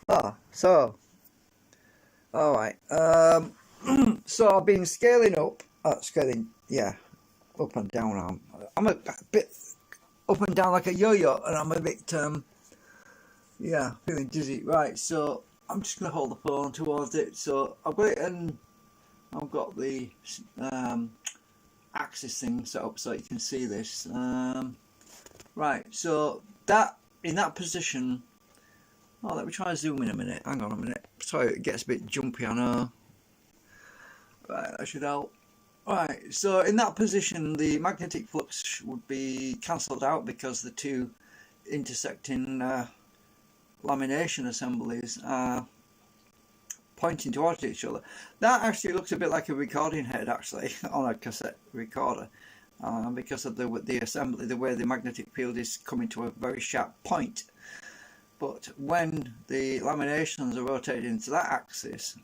Oh, so, alright. So I've been scaling up, yeah, up and down. I'm a bit up and down like a yo-yo, and I'm a bit, yeah, feeling dizzy. Right, so I'm just going to hold the phone towards it. So I've got it, and I've got the axis thing set up so you can see this. Right, so that in that position. Oh, let me try and zoom in a minute. Hang on a minute. Sorry, it gets a bit jumpy, I know. Right, that should help. Right, so in that position, the magnetic flux would be cancelled out because the two intersecting lamination assemblies are pointing towards each other. That actually looks a bit like a recording head, actually, on a cassette recorder, because of the assembly, the way the magnetic field is coming to a very sharp point. But when the laminations are rotated into that axis,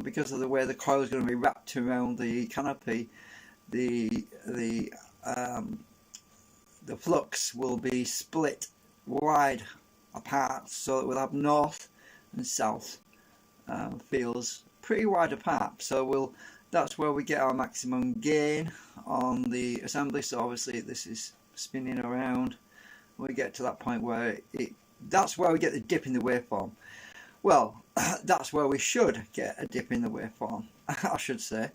because of the way the coil is going to be wrapped around the canopy, the flux will be split wide apart, so it will have north and south fields pretty wide apart. So that's where we get our maximum gain on the assembly. So obviously this is spinning around. We get to that point where that's where we get the dip in the waveform. Well, that's where we should get a dip in the waveform, I should say,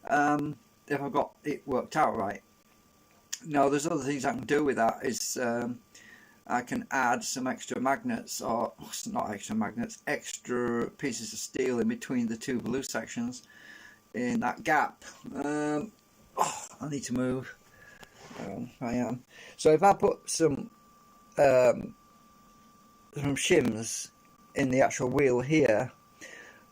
if I've got it worked out right. Now, there's other things I can do with that. Is I can add some extra magnets, or not extra magnets, extra pieces of steel in between the two blue sections in that gap. I need to move. I am. So if I put some shims in the actual wheel here,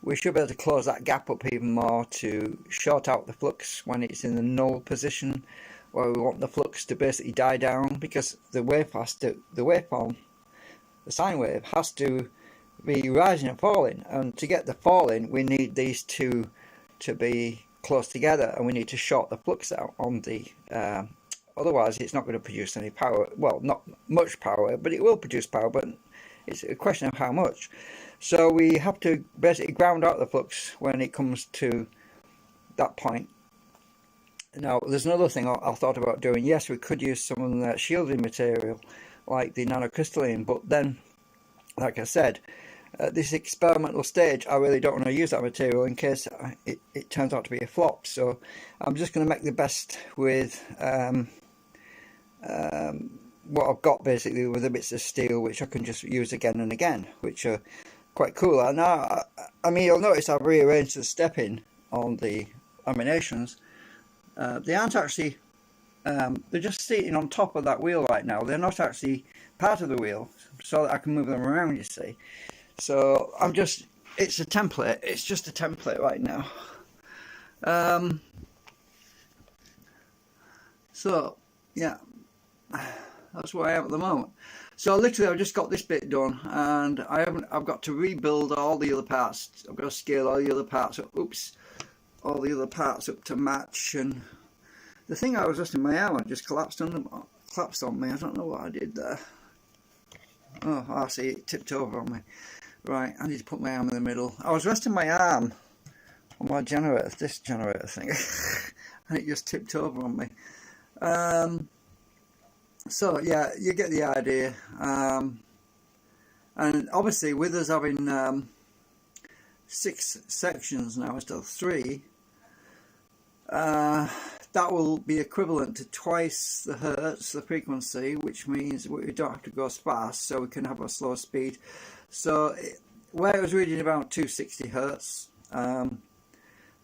we should be able to close that gap up even more to short out the flux when it's in the null position, where we want the flux to basically die down, because the waveform, the sine wave, has to be rising and falling, and to get the falling we need these two to be close together, and we need to short the flux out on the otherwise it's not going to produce any power. Well, not much power, but it will produce power, but it's a question of how much. So we have to basically ground out the flux when it comes to that point. Now, there's another thing I thought about doing. Yes, we could use some of that shielding material like the nanocrystalline, but then, like I said, at this experimental stage, I really don't want to use that material in case it turns out to be a flop. So I'm just going to make the best with what I've got, basically, with the bits of steel which I can just use again and again, which are quite cool. And I mean, you'll notice I've rearranged the stepping on the laminations. They aren't actually, they're just sitting on top of that wheel right now. They're not actually part of the wheel, so that I can move them around, you see. So it's a template, it's just a template right now. So, yeah, that's where I am at the moment. So literally I've just got this bit done, and I've got to rebuild all the other parts. I've got to scale all the other parts up, all the other parts up to match. And the thing I was resting my arm on just collapsed on me. I don't know what I did there. Oh, I see, it tipped over on me. Right, I need to put my arm in the middle. I was resting my arm on my generator, this generator thing, and it just tipped over on me. So yeah, you get the idea. And obviously, with us having 6 sections now instead of 3, that will be equivalent to twice the hertz, the frequency, which means we don't have to go as fast, so we can have a slow speed. So where it was reading about 260 hertz, for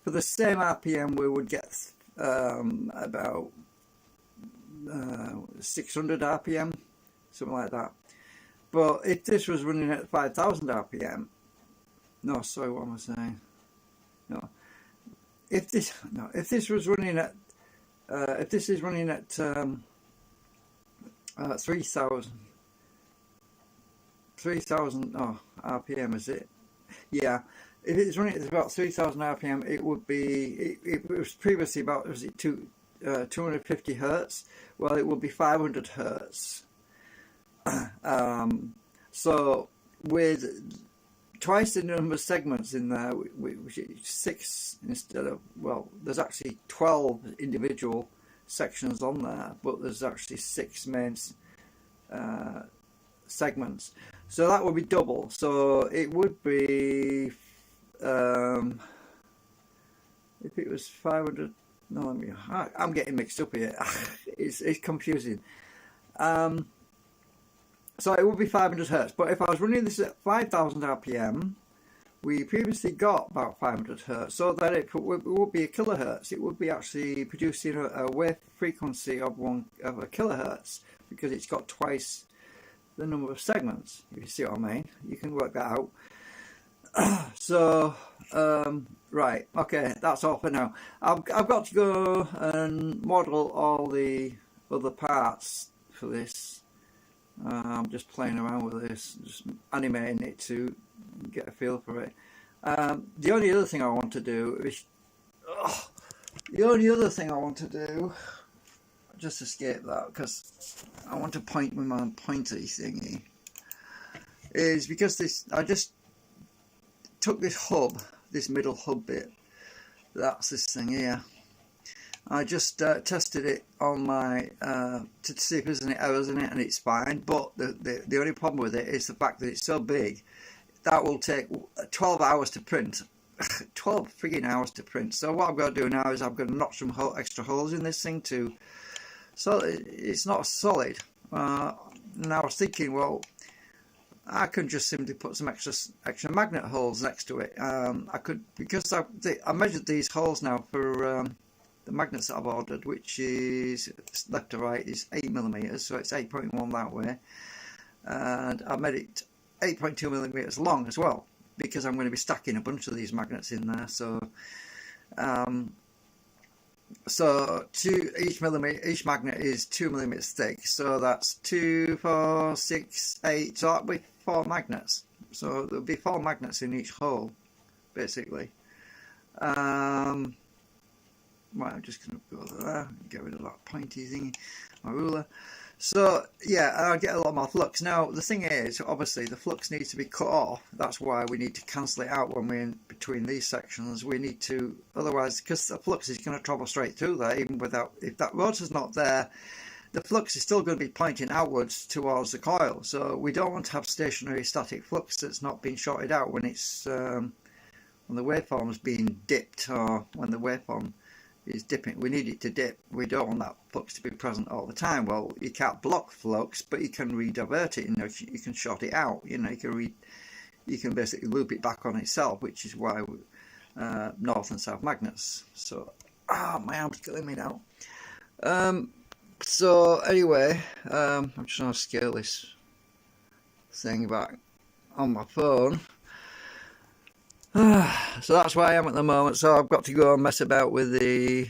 the same RPM we would get about 600 RPM, something like that. But if this was running at 5,000 RPM, no, sorry, what am I saying? No, if this was running at, if this is running at 3,000 RPM, is it? Yeah, if it's running at about 3,000 RPM, it would be. It was previously about, was it 250 hertz? Well, it would be 500 hertz. So with twice the number of segments in there, which is 6 instead of, well, there's actually 12 individual sections on there, but there's actually 6 main segments. So that would be double. So it would be, if it was 500, no, I'm getting mixed up here. It's confusing. So it would be 500 hertz, but if I was running this at 5,000 RPM, we previously got about 500 hertz, so that it would be a kilohertz. It would be actually producing a wave frequency of a kilohertz, because it's got twice the number of segments. If you see what I mean, you can work that out. So right, okay, that's all for now. I've got to go and model all the other parts for this. I'm just playing around with this, just animating it to get a feel for it. The only other thing I want to do is, just escape that, because I want to point with my pointer thingy, is because I just took this hub, this middle hub bit, that's this thing here. I just tested it on my to see if there's any errors in it, and it's fine. But the only problem with it is the fact that it's so big. That will take 12 hours to print. 12 frigging hours to print. So what I'm going to do now is I'm going to knock some extra holes in this thing too, so it's not solid. And I was thinking, well, I can just simply put some extra magnet holes next to it. I could, because I measured these holes now for the magnets that I've ordered, which is left to right is 8mm, so it's 8.1 that way, and I made it 8.2mm long as well, because I'm going to be stacking a bunch of these magnets in there. So each magnet is 2mm thick, so that's 2, 4, 6, 8, so that'll be 4 magnets. So there'll be 4 magnets in each hole, basically. Right, I'm just going to go there, get rid of that pointy thing, my ruler. So yeah, I'll get a lot more flux. Now the thing is, obviously the flux needs to be cut off. That's why we need to cancel it out when we're in between these sections. We need to, otherwise, because the flux is going to travel straight through there, even without, if that rotor's not there, the flux is still going to be pointing outwards towards the coil. So we don't want to have stationary static flux that's not being shorted out when it's when the waveform's being dipped, or when the waveform is dipping. We need it to dip. We don't want that flux to be present all the time. Well, you can't block flux, but you can redivert it. You can short it out. You can basically loop it back on itself, which is why north and south magnets. So my arm's killing me now. So anyway, I'm just going to scale this thing back on my phone. So that's where I am at the moment. So I've got to go and mess about with the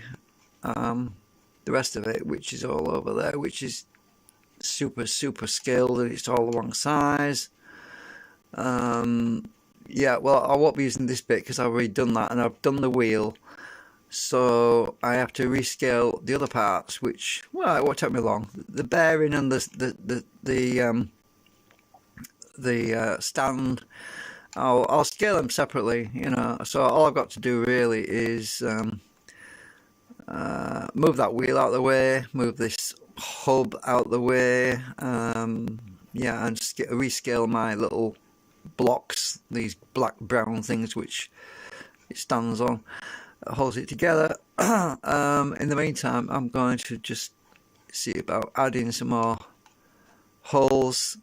rest of it, which is all over there, which is super scaled, and it's all the wrong size. Yeah, well, I won't be using this bit because I've already done that, and I've done the wheel. So I have to rescale the other parts, which, well, it won't take me long. The bearing and the stand, I'll scale them separately, so all I've got to do really is move that wheel out of the way, move this hub out of the way, yeah, and rescale my little blocks, these black brown things which it stands on, holds it together. In the meantime, I'm going to just see about adding some more holes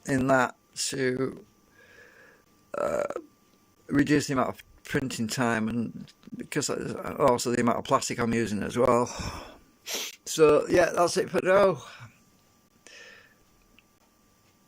in that to reduce the amount of printing time, and because also the amount of plastic I'm using as well. So yeah, that's it for now.